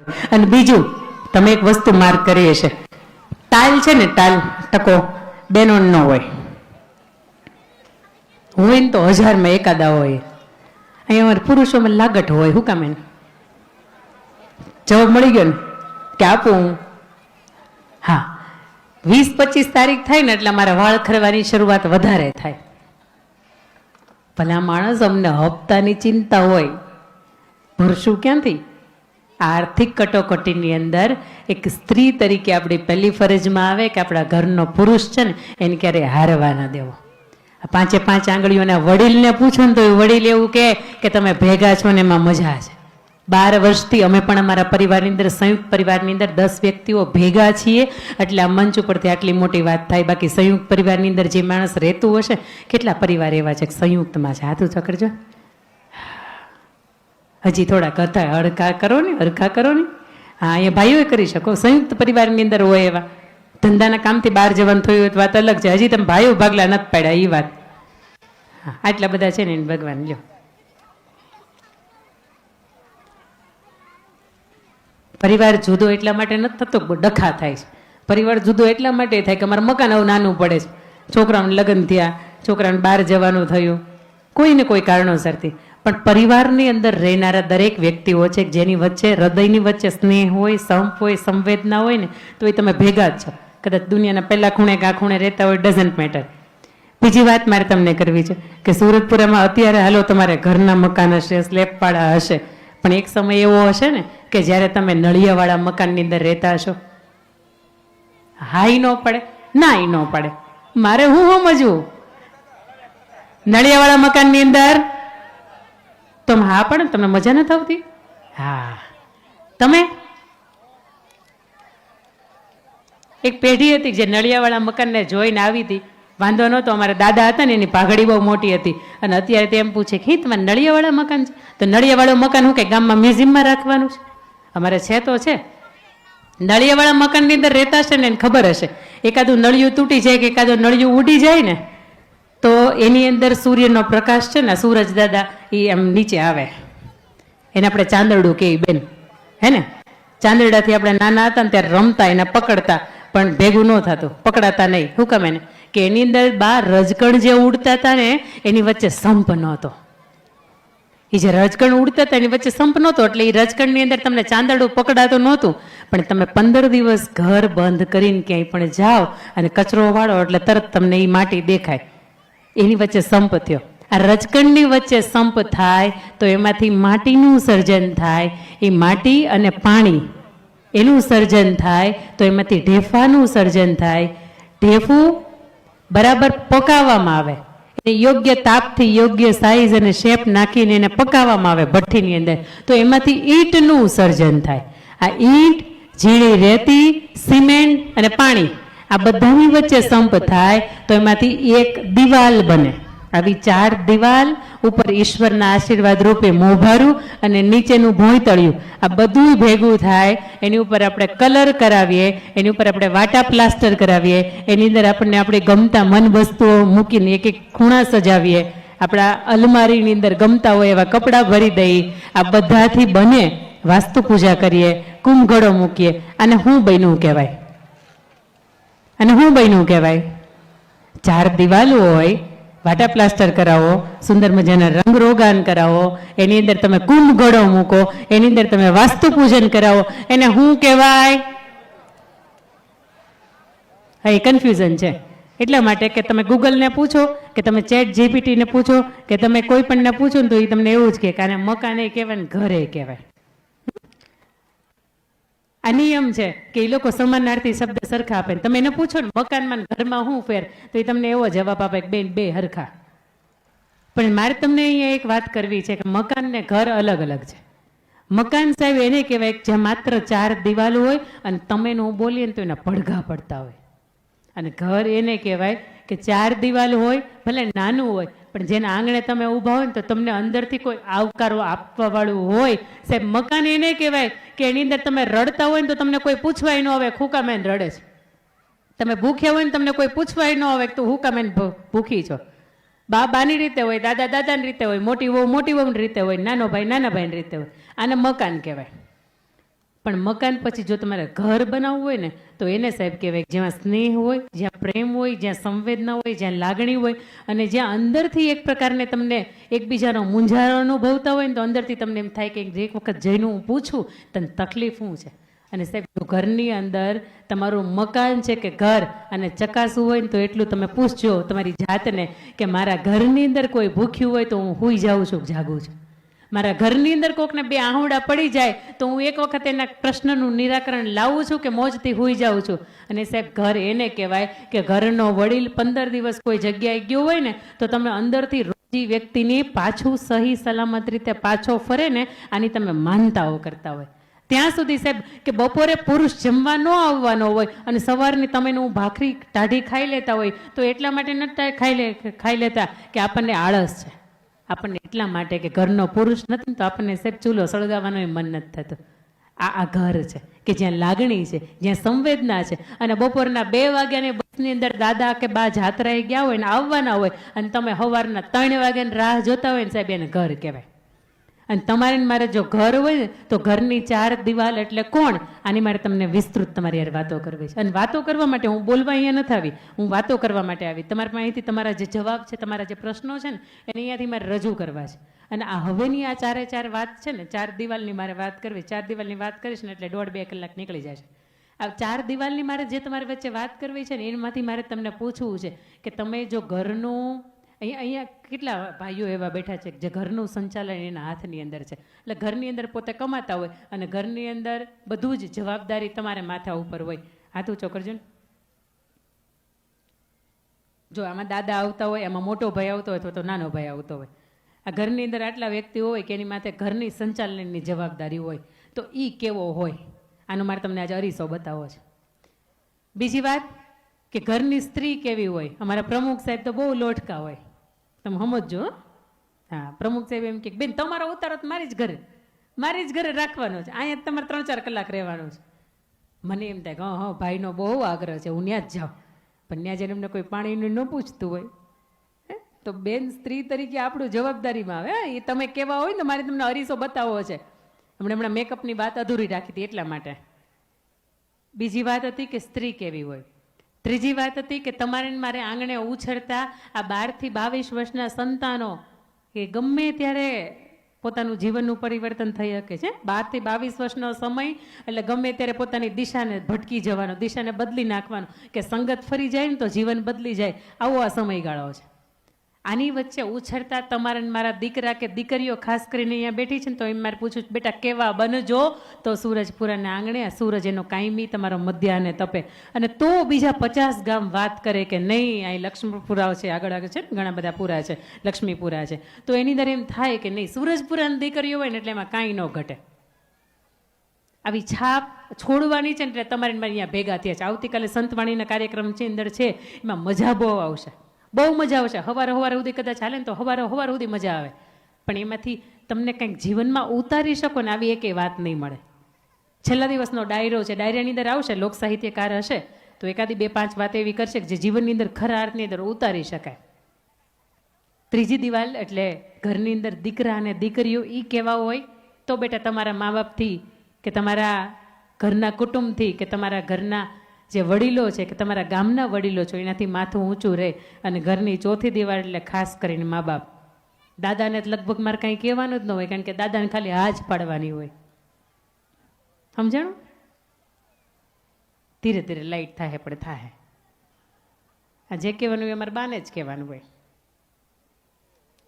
અને બીજું તમે એક વસ્તુ માર્ક કરી હશે, તાલ છે ને, તાલ ટકો બેનો ન હોય, હોય ને તો 1000માં એકાદા હોય. અહીંયા અમારે પુરુષોમાં લાગટ હોય. શું કામ? એને જવાબ મળી ગયો ને કે આપું હું? હા, 20-25 તારીખ થાય ને એટલે અમારા વાળ ખરવાની શરૂઆત વધારે થાય. ભલા માણસ, અમને હપ્તાની ચિંતા હોય, ભરશું ક્યાંથી? આર્થિક કટોકટીની અંદર એક સ્ત્રી તરીકે આપણી પહેલી ફરજમાં આવે કે આપણા ઘરનો પુરુષ છે ને એને ક્યારે હારવા ના દેવો. 5 આંગળીઓના વડીલને પૂછો ને તો એ વડીલ એવું કે તમે ભેગા છો ને એમાં મજા છે. 12 વર્ષથી અમે પણ અમારા પરિવારની અંદર, સંયુક્ત પરિવારની અંદર 10 વ્યક્તિઓ ભેગા છીએ એટલે આ મંચ ઉપરથી આટલી મોટી વાત થાય. બાકી સંયુક્ત પરિવારની અંદર જે માણસ રહેતું હશે, કેટલા પરિવાર એવા છે કે સંયુક્તમાં છે? હાથું ચકડજો. હજી થોડાક હતા, હરખા કરો ને, હરખા કરો ને. હા, એ ભાઈઓ કરી શકો. સંયુક્ત પરિવારની અંદર હોય એવા, ધંધાના કામથી બહાર જવાનું થયું હોય તો વાત અલગ છે. હજી તમે ભાઈઓ ભાગલા નથી પાડ્યા એ વાત. હા, આટલા બધા છે ને ભગવાન. લ્યો, પરિવાર જુદો એટલા માટે નથી થતો, ડખા થાય છે. પરિવાર જુદો એટલા માટે થાય કે અમારે મકાન આવું નાનું પડે છે, છોકરાઓને લગ્ન થયા, છોકરાને બહાર જવાનું થયું, કોઈ ને કોઈ કારણોસરથી. પણ પરિવારની અંદર રહેનારા દરેક વ્યક્તિઓ છે જેની વચ્ચે, હૃદયની વચ્ચે સ્નેહ હોય, સંપ હોય, સંવેદના હોય ને, તો એ તમે ભેગા જ છો. કદાચ દુનિયાના પહેલા ખૂણે કે આ ખૂણે રહેતા હોય, ડઝન્ટ મેટર. બીજી વાત મારે તમને કરવી છે કે સુરતપુરામાં અત્યારે હાલો તમારે ઘરના મકાન હશે, સ્લેબવાળા હશે, પણ એક સમય એવો હશે ને કે જ્યારે તમે નળિયાવાળા મકાનની અંદર રહેતા હશો. હાઈ ન પડે, ના ન પડે, મારે હું સમજવું? નળિયાવાળા મકાનની અંદર તો હા, પણ તમને મજા નથી આવતી? હા, તમે એક પેઢી હતી જે નળિયાવાળા મકાનને જોઈને આવી હતી, વાંધો નહોતો. અમારા દાદા હતા ને એની પાઘડી બહુ મોટી હતી, અને અત્યારે તેમ પૂછે કે તમારે નળિયાવાળા મકાન છે? તો નળિયાવાળું મકાન શું કે ગામમાં મ્યુઝિયમમાં રાખવાનું છે? અમારે છે તો છે. નળિયાવાળા મકાનની અંદર રહેતા હશે ને એને ખબર હશે, એકાદું નળિયું તૂટી જાય કે એકાદું નળિયું ઉડી જાય ને તો એની અંદર સૂર્યનો પ્રકાશ છે ને, સૂરજ દાદા એ એમ નીચે આવે, એને આપણે ચાંદરડું કહીએ બેન, હે ને? ચાંદરડાથી આપણે નાના હતા ને ત્યારે રમતા, એને પકડતા, પણ ભેગું ન થતું, પકડાતા નહીં. શું કામ? એને કે એની અંદર 12 રજકણ જે ઉડતા હતા ને એની વચ્ચે સંપ નહોતો. એ જે રજકણ ઉડતા હતા એની વચ્ચે સંપ નહોતો, એટલે એ રજકણની અંદર તમને ચાંદરડું પકડાતું નહોતું. પણ તમે 15 દિવસ ઘર બંધ કરીને ક્યાંય પણ જાઓ અને કચરો વાળો એટલે તરત તમને એ માટી દેખાય. એની વચ્ચે સંપ થયો. આ રજકણની વચ્ચે સંપ થાય તો એમાંથી માટીનું સર્જન થાય. એ માટી અને પાણી એનું સર્જન થાય તો એમાંથી ઢેફાનું સર્જન થાય. ઢેફું બરાબર પકાવવામાં આવે, એને યોગ્ય તાપથી, યોગ્ય સાઈઝ અને શેપ નાખીને એને પકાવવામાં આવે ભઠ્ઠીની અંદર, તો એમાંથી ઈંટનું સર્જન થાય. આ ઈંટ, ઝીણી રેતી, સિમેન્ટ અને પાણી, આ બધાની વચ્ચે સંપ થાય તો એમાંથી એક દિવાલ બને. આવી 4 દિવાલ, ઉપર ઈશ્વરના આશીર્વાદ રૂપે મોભારું અને નીચેનું ભોંયતળિયું, આ બધું ભેગું થાય. એની ઉપર આપણે કલર કરાવીએ, એની ઉપર આપણે વાટા પ્લાસ્ટર કરાવીએ, એની અંદર આપણને આપણી ગમતા મન વસ્તુઓ મૂકીને એક ખૂણા સજાવીએ, આપણા અલમારીની અંદર ગમતા હોય એવા કપડાં ભરી દઈએ. આ બધાથી બને વાસ્તુ પૂજા કરીએ, કુંભઘડો મૂકીએ. અને હું બન્યું કહેવાય? અને હું બન્યું કહેવાય? 4 દિવાલો હોય, વાટા પ્લાસ્ટર કરાવો, સુંદર મજાના રંગ રોગાન કરાવો, એની અંદર તમે કુંભઘડો મૂકો, એની અંદર તમે વાસ્તુ પૂજન કરાવો, એને શું કહેવાય? હા, એ કન્ફ્યુઝન છે. એટલા માટે કે તમે ગૂગલને પૂછો કે તમે ચેટ જીપીટીને પૂછો કે તમે કોઈ પણને પૂછો ને તો એ તમને એવું જ કહે કે આને મકાને કહેવાય ને ઘરે કહેવાય. આ નિયમ છે કે એ લોકો સમાનાર્થી શબ્દ સરખા આપે. તમે એને પૂછો ને મકાનમાં ઘરમાં શું ફેર, તો એ તમને એવો જવાબ આપે કે બેન બે હરખા. પણ મારે તમને અહીંયા એક વાત કરવી છે કે મકાન ને ઘર અલગ અલગ છે. મકાન સાહેબ એને કહેવાય જ્યાં માત્ર 4 દિવાલો હોય અને તમે નો બોલીએ ને તો એના પડઘા પડતા હોય. અને ઘર એને કહેવાય કે 4 દિવાલ હોય, ભલે નાનું હોય, પણ જેના આંગણે તમે ઊભા હોય ને તો તમને અંદરથી કોઈ આવકારો આપવા વાળું હોય. સાહેબ મકાન એને કહેવાય કે એની અંદર તમે રડતા હોય ને તો તમને કોઈ પૂછવાય ન આવે હું કામ એને રડે છે. તમે ભૂખ્યા હોય ને તમને કોઈ પૂછવાય ન આવે તો હું કામ એને ભૂખી છો. બા બાની રીતે હોય, દાદા દાદાની રીતે હોય, મોટી વહુની રીતે હોય, નાનો ભાઈ નાના ભાઈની રીતે હોય. આને મકાન કહેવાય. પણ મકાન પછી જો તમારે ઘર બનાવવું હોય ને તો એને સાહેબ કહેવાય જ્યાં સ્નેહ હોય, જ્યાં પ્રેમ હોય, જ્યાં સંવેદના હોય, જ્યાં લાગણી હોય અને જ્યાં અંદરથી એક પ્રકારને તમને એકબીજાનો મૂંઝારો અનુભવતા હોય ને તો અંદરથી તમને એમ થાય કે એક વખત જઈને હું પૂછું તને તકલીફ શું છે. અને સાહેબ જો ઘરની અંદર તમારું મકાન છે કે ઘર અને ચકાસવું હોય ને તો એટલું તમે પૂછજો તમારી જાતને કે મારા ઘરની અંદર કોઈ ભૂખ્યું હોય તો હું સૂઈ જાઉં છું કે જાગું છું. મારા ઘરની અંદર કોકને બે આહુડા પડી જાય તો હું એક વખત એના પ્રશ્નનું નિરાકરણ લાવું છું કે મોજથી સૂઈ જાઉં છું. અને સાહેબ ઘર એને કહેવાય કે ઘરનો વડીલ 15 દિવસ કોઈ જગ્યાએ ગયો હોય ને તો તમે અંદરથી રોજી વ્યક્તિની પાછું સહી સલામત રીતે પાછો ફરે ને આની તમે માનતાઓ કરતા હોય. ત્યાં સુધી સાહેબ કે બપોરે પુરુષ જમવા ન આવવાનો હોય અને સવારની તમે હું ભાખરી ટાઢી ખાઈ લેતા હોય તો એટલા માટે નથી ખાઈ લેતા કે આપણને આળસ છે, આપણને એટલા માટે કે ઘરનો પુરુષ નથી તો આપણને સાહેબ ચૂલો સળગાવવાનો મન નથી થતું. આ ઘર છે કે જ્યાં લાગણી છે, જ્યાં સંવેદના છે. અને બપોરના 2 વાગ્યાની બસની અંદર દાદા કે બા જાત્રાએ ગયા હોય ને આવવાના હોય અને તમે સવારના 3 વાગ્યાની રાહ જોતા હોય ને સાહેબ એને ઘર કહેવાય. અને તમારે મારે જો ઘર હોય ને તો ઘરની 4 દિવાલ એટલે કોણ આની મારે તમને વિસ્તૃત તમારી યાર વાતો કરવી છે. અને વાતો કરવા માટે હું બોલવા અહીંયા નથી આવી, હું વાતો કરવા માટે આવી. તમારા પાસેથી તમારા જે જવાબ છે, તમારા જે પ્રશ્નો છે ને એને અહીંયાથી મારે રજૂ કરવા છે. અને આ હવેની આ 4 વાત છે ને 4 દિવાલની મારે વાત કરવી, 4 દિવાલની વાત કરીશ ને એટલે 1.5-2 કલાક નીકળી જાય છે. આ 4 દિવાલની મારે જે તમારી વચ્ચે વાત કરવી છે ને એમાંથી મારે તમને પૂછવું છે કે તમે જો ઘરનું અહીંયા કેટલા ભાઈઓ એવા બેઠા છે જે ઘરનું સંચાલન એના હાથની અંદર છે. એટલે ઘરની અંદર પોતે કમાતા હોય અને ઘરની અંદર બધું જ જવાબદારી તમારે માથા ઉપર હોય. હાથ ઊંચો કરજો ને. જો આમાં દાદા આવતા હોય, આમાં મોટો ભાઈ આવતો હોય અથવા તો નાનો ભાઈ આવતો હોય. આ ઘરની અંદર આટલા વ્યક્તિ હોય કે એની માથે ઘરની સંચાલનની જવાબદારી હોય તો એ કેવો હોય આનો મારે તમને આજે અરીસો બતાવો છે. બીજી વાત કે ઘરની સ્ત્રી કેવી હોય. અમારા પ્રમુખ સાહેબ તો બહુ લોટકા હોય, તમે સમજો. હા, પ્રમુખ સાહેબ એમ કે બેન તમારો ઉતારો તો મારી જ ઘરે રાખવાનો છે, અહીંયા તમારે 3-4 કલાક રહેવાનું છે. મને એમ થાય કે હા ભાઈનો બહુ આગ્રહ છે, હું ત્યાં જ જાઉં. પણ ત્યાં જઈને એમને કોઈ પાણીનું ન પૂછતું હોય તો બેન સ્ત્રી તરીકે આપણું જવાબદારીમાં આવે. એ તમે કેવા હોય ને મારે તમને અરીસો બતાવવો છે. હમણાં મેકઅપની વાત અધૂરી રાખી હતી એટલા માટે. બીજી વાત હતી કે સ્ત્રી કેવી હોય. ત્રીજી વાત હતી કે તમારે મારે આંગણે ઉછળતા આ 12 થી 22 વર્ષના સંતાનો કે ગમે ત્યારે પોતાનું જીવનનું પરિવર્તન થઈ શકે છે. 12 થી 22 વર્ષનો સમય એટલે ગમે ત્યારે પોતાની દિશાને ભટકી જવાનો, દિશાને બદલી નાખવાનો કે સંગત ફરી જાય ને તો જીવન બદલી જાય, આવો આ સમયગાળો છે. આની વચ્ચે ઉછળતા તમારા મારા દીકરા કે દીકરીઓ ખાસ કરીને અહીંયા બેઠી છે ને તો એમ મારે પૂછું બેટા કેવા બનજો તો સૂરજપુરાના આંગણે આ સૂરજ એનો કાયમી તમારો મધ્યાહને તપે. અને તો બીજા 50 ગામ વાત કરે કે નહીં અહીં લક્ષ્મીપુરા છે, આગળ છે ને ઘણા બધા પુરા છે, લક્ષ્મીપુરા છે, તો એની અંદર એમ થાય કે નહીં સૂરજપુરાની દીકરીઓ હોય ને એટલે એમાં કાંઈ ન ઘટે. આવી છાપ છોડવાની છે ને એટલે તમારે અહીંયા ભેગા થયા છે. આવતીકાલે સંતવાણીના કાર્યક્રમ છે અંદર છે, એમાં મજા બહુ આવશે, બહુ મજા આવશે. સવારે સુધી કદાચ ચાલે ને તો સવારે સુધી મજા આવે. પણ એમાંથી તમને કંઈક જીવનમાં ઉતારી શકો ને આવી એકેય વાત નહીં મળે. છેલ્લા દિવસનો ડાયરો છે, ડાયરાની અંદર આવશે, લોક સાહિત્યકાર હશે તો એકાદી 2-5 વાત એવી કરશે કે જે જીવનની અંદર ખરા અર્થની અંદર ઉતારી શકાય. ત્રીજી દિવાલ એટલે ઘરની અંદર દીકરા અને દીકરીઓ એ કેવા હોય તો બેટા તમારા મા બાપથી કે તમારા ઘરના કુટુંબથી કે તમારા ઘરના જે વડીલો છે કે તમારા ગામના વડીલો છો એનાથી માથું ઊંચું રહે. અને ઘરની ચોથી દિવાલ એટલે ખાસ કરીને મા બાપ. દાદાને લગભગ મારે કાંઈ કહેવાનું જ ન હોય કારણ કે દાદાને ખાલી હાજ પાડવાની હોય. સમજાણું? ધીરે ધીરે લાઈટ થાય પણ થાય. આ જે કહેવાનું હોય અમારે બાને જ કહેવાનું હોય.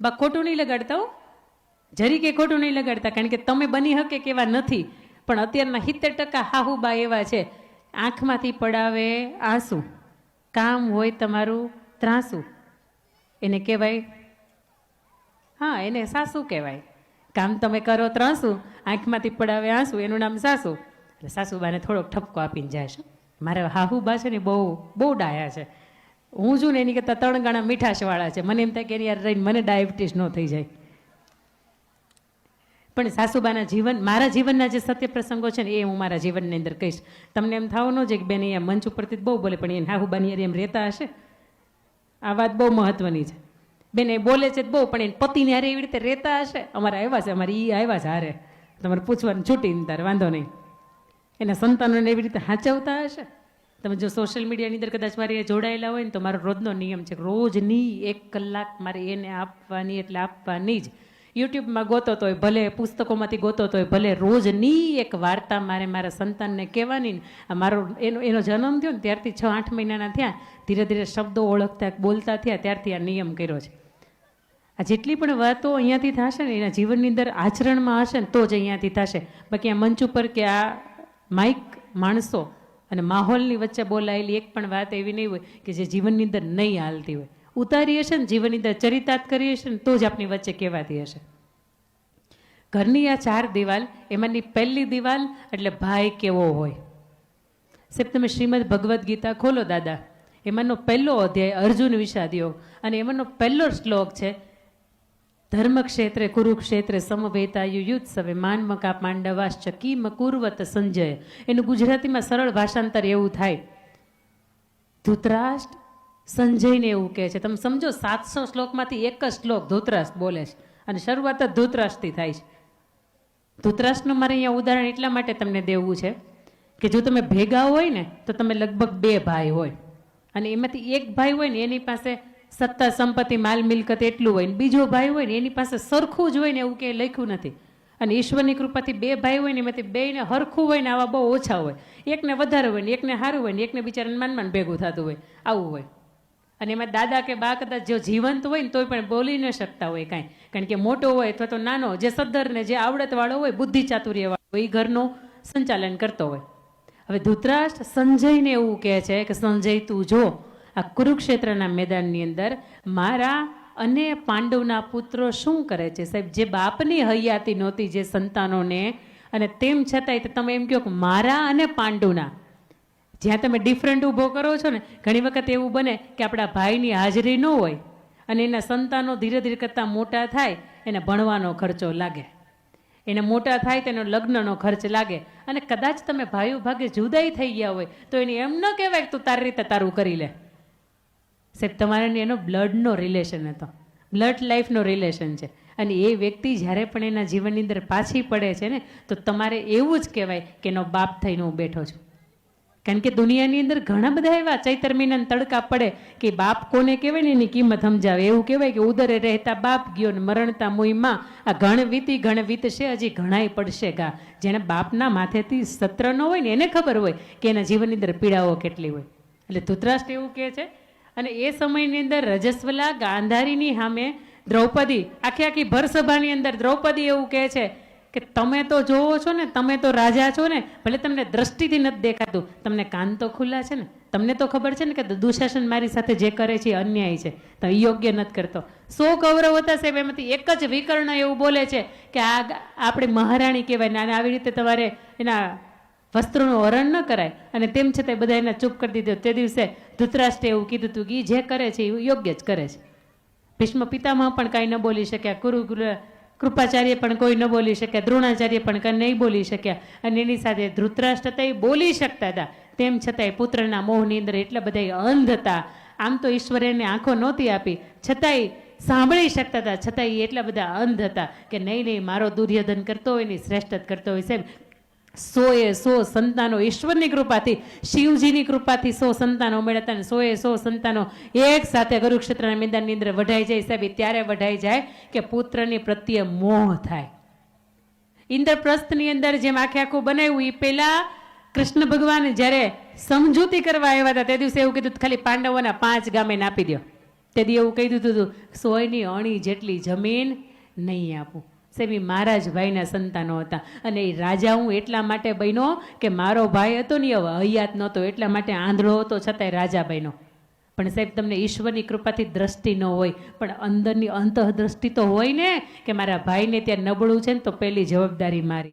બા ખોટું નહીં લગાડતા હો, જરી કે ખોટું નહીં લગાડતા કારણ કે તમે બની શકે કેવા નથી. પણ અત્યારના 70% હાહુબા એવા છે આંખમાંથી પડાવે આંસુ, કામ હોય તમારું ત્રાસુ, એને કહેવાય હા એને સાસુ કહેવાય. કામ તમે કરો ત્રાસુ, આંખમાંથી પડાવે આંસુ, એનું નામ સાસુ. એટલે સાસુબાને થોડોક ઠપકો આપીને જાય છે. મારા હાહુબા છે ને બહુ ડાયા છે. હું છું ને એની કરતાં 3 ગણા મીઠાશવાળા છે. મને એમ થાય કે એની યાર રહીને મને ડાયાબિટીસ ન થઈ જાય. પણ સાસુબાના જીવન, મારા જીવનના જે સત્ય પ્રસંગો છે ને એ હું મારા જીવનની અંદર કહીશ. તમને એમ થવું ન છે કે બેન અહીંયા મંચ ઉપરથી બહુ બોલે પણ એને હાહુબાની યાર એમ રહેતા હશે. આ વાત બહુ મહત્વની છે. બેન એ બોલે છે બહુ પણ એને પતિને હારે એવી રીતે રહેતા હશે. અમારા આવ્યા છે, અમારે એ આવ્યા છે હારે, તમારે પૂછવાનું છૂટી તારે વાંધો નહીં. એના સંતાનોને એવી રીતે સાચવતા હશે. તમે જો સોશિયલ મીડિયાની અંદર કદાચ મારે જોડાયેલા હોય ને તો મારો રોજનો નિયમ છે કે રોજની 1 કલાક મારે એને આપવાની એટલે આપવાની જ. યુટ્યુબમાં ગોતો તોય ભલે, પુસ્તકોમાંથી ગોતો તોય ભલે, રોજની એક વાર્તા મારે મારા સંતાનને કહેવાની. મારો એનો જન્મ થયો ને ત્યારથી 6-8 મહિનાના થયા, ધીરે ધીરે શબ્દો ઓળખતા બોલતા થયા, ત્યારથી આ નિયમ કર્યો છે. આ જેટલી પણ વાતો અહીંયાથી થશે ને એના જીવનની અંદર આચરણમાં હશે ને તો જ અહીંયાથી થશે. બાકી આ મંચ ઉપર કે આ માઇક માણસો અને માહોલની વચ્ચે બોલાયેલી એક પણ વાત એવી નહીં હોય કે જે જીવનની અંદર નહીં હાલતી હોય. ઉતારી હશે ને જીવનની અંદર ચરિતાર્થ કરી હશે ને તો જ આપણી વચ્ચે કહેવાતી હશે. ઘરની આ 4 દિવાલ, એમાંની પહેલી દિવાલ એટલે ભાઈ કેવો હોય. સાહેબ તમે શ્રીમદ ભગવદ્ ગીતા ખોલો દાદા, એમાંનો પહેલો અધ્યાય અર્જુન વિષાદ યોગ, અને એમાંનો પહેલો શ્લોક છે ધર્મક્ષેત્રે કુરુક્ષેત્રે સમવેતાયુ યુત્સવે માનમકા પાંડવાશ્ચ કિમ કુર્વત સંજય. એનું ગુજરાતીમાં સરળ ભાષાંતર એવું થાય, ધૃતરાષ્ટ્ર સંજયને એવું કહે છે. તમે સમજો 700 શ્લોકમાંથી એક જ શ્લોક ધૃતરાષ્ટ્ર બોલે છે અને શરૂઆત જ ધૃતરાષ્ટ્રથી થાય છે. ધૃતરાષ્ટ્રનું મારે અહીંયા ઉદાહરણ એટલા માટે તમને દેવું છે કે જો તમે ભેગા હોય ને તો તમે લગભગ 2 ભાઈ હોય, અને એમાંથી એક ભાઈ હોય ને એની પાસે સત્તા સંપત્તિ માલ મિલકત એટલું હોય ને બીજો ભાઈ હોય ને એની પાસે સરખું જ હોય ને એવું કંઈ લખ્યું નથી. અને ઈશ્વરની કૃપાથી 2 ભાઈ હોય ને એમાંથી 2ને હરખું હોય ને આવા બહુ ઓછા હોય. એકને વધારે હોય ને એકને સારું હોય ને એકને બિચારાને માન ભેગું થતું હોય, આવું હોય. અને એમાં દાદા કે બા કદાચ જો જીવંત હોય ને તોય પણ બોલી ન શકતા હોય કાંઈ, કારણ કે મોટો હોય અથવા તો નાનો, જે સદ્ધર ને જે આવડતવાળો હોય, બુદ્ધિ ચાતુર્યવાળો હોય, એ ઘરનું સંચાલન કરતો હોય. હવે ધૃતરાષ્ટ્ર સંજયને એવું કહે છે કે સંજય તું જો આ કુરુક્ષેત્રના મેદાનની અંદર મારા અને પાંડવના પુત્રો શું કરે છે. સાહેબ જે બાપની હયાતી નહોતી જે સંતાનોને, અને તેમ છતાંય તમે એમ કહો કે મારા અને પાંડવના, જ્યાં તમે ડિફરન્ટ ઊભો કરો છો ને, ઘણી વખત એવું બને કે આપણા ભાઈની હાજરી ન હોય અને એના સંતાનો ધીરે ધીરે કરતાં મોટા થાય, એને ભણવાનો ખર્ચો લાગે, એને મોટા થાય તેનો લગ્નનો ખર્ચ લાગે, અને કદાચ તમે ભાઈઓ ભાગે જુદાઈ થઈ ગયા હોય તો એને એમ ન કહેવાય કે તું તારી રીતે તારું કરી લે. સાહેબ તમારે એનો બ્લડનો રિલેશન હતો, બ્લડ લાઈફનો રિલેશન છે. અને એ વ્યક્તિ જ્યારે પણ એના જીવનની અંદર પાછી પડે છે ને તો તમારે એવું જ કહેવાય કે એનો બાપ થઈને હું બેઠો છું. કારણ કે દુનિયાની અંદર ઘણા બધા એવા ચૈતર મહિનાના તડકા પડે કે બાપ કોને કહેવાય ને એની કિંમત સમજાવે. એવું કહેવાય કે ઉદરે રહેતા બાપ ગયો ને મરણતા મુઈમાં, આ ઘણ વીતશે હજી ઘણાય પડશે ગા. જેને બાપના માથેથી સત્ર ન હોય ને એને ખબર હોય કે એના જીવનની અંદર પીડાઓ કેટલી હોય. એટલે ધૃતરાષ્ટ્ર એવું કહે છે. અને એ સમયની અંદર રજસ્વલા ગાંધારીની સામે દ્રૌપદી, આખી ભરસભાની અંદર દ્રૌપદી એવું કહે છે કે તમે તો જોવો છો ને, તમે તો રાજા છો ને, ભલે તમને દ્રષ્ટિથી નથી દેખાતું, તમને કાન તો ખુલ્લા છે ને, તમને તો ખબર છે ને કે દુશાસન મારી સાથે જે કરે છે એ અન્યાય છે, તો યોગ્ય નથી કરતો. 100 કૌરવ હતા સાહેબ, એમાંથી એક જ વિકર્ણ એવું બોલે છે કે આ આપણે મહારાણી કહેવાય ને, અને આવી રીતે તમારે એના વસ્ત્રોનું હરણ ન કરાય. અને તેમ છતાં બધા એને ચૂપ કરી દીધો. તે દિવસે ધૃતરાષ્ટ્રે એવું કીધું હતું કે જે કરે છે એ યોગ્ય જ કરે છે. ભીષ્મ પિતામહ પણ કાંઈ ન બોલી શક્યા, કૃપાચાર્ય પણ કોઈ ન બોલી શક્યા, દ્રોણાચાર્ય પણ કંઈ નહીં બોલી શક્યા. અને એની સાથે ધૃતરાષ્ટ્ર હતા એ બોલી શકતા હતા, તેમ છતાંય પુત્રના મોહની અંદર એટલા બધા અંધ હતા. આમ તો ઈશ્વરે એને આંખો નહોતી આપી, છતાંય સાંભળી શકતા હતા, છતાંય એટલા બધા અંધ હતા કે નહીં મારો દુર્યોધન કરતો હોય ને શ્રેષ્ઠ જ કરતો હોય. સાહેબ 100 સંતાનો ઈશ્વરની કૃપાથી, શિવજીની કૃપાથી 100 સંતાનો મળ્યા હતા, ને 100 સંતાનો એક સાથે કુરુક્ષેત્રના મેદાનની અંદર વઢાઈ જાય. સાહેબ ત્યારે વઢાઈ જાય કે પુત્રની પ્રત્યે મોહ થાય. ઇન્દ્રપ્રસ્થની અંદર જેમ આખું બનાવ્યું, એ પહેલા કૃષ્ણ ભગવાન જ્યારે સમજૂતી કરવા આવ્યા હતા તે દિવસે એવું કીધું ખાલી પાંડવોના 5 ગામે આપી દો. તે દી એવું કહી દીધું હતું 100ની અણી જેટલી જમીન નહીં આપું. સાહેબ મારા જ ભાઈના સંતાનો હતા, અને એ રાજા હું એટલા માટે બન્યો કે મારો ભાઈ હતો ને હવે હયાત નહોતો, એટલા માટે આંધળો હતો છતાંય રાજા બન્યો. પણ સાહેબ તમને ઈશ્વરની કૃપાથી દ્રષ્ટિ ન હોય, પણ અંદરની અંતઃદ્રષ્ટિ તો હોય ને કે મારા ભાઈને ત્યાં નબળું છે ને તો પહેલી જવાબદારી મારી.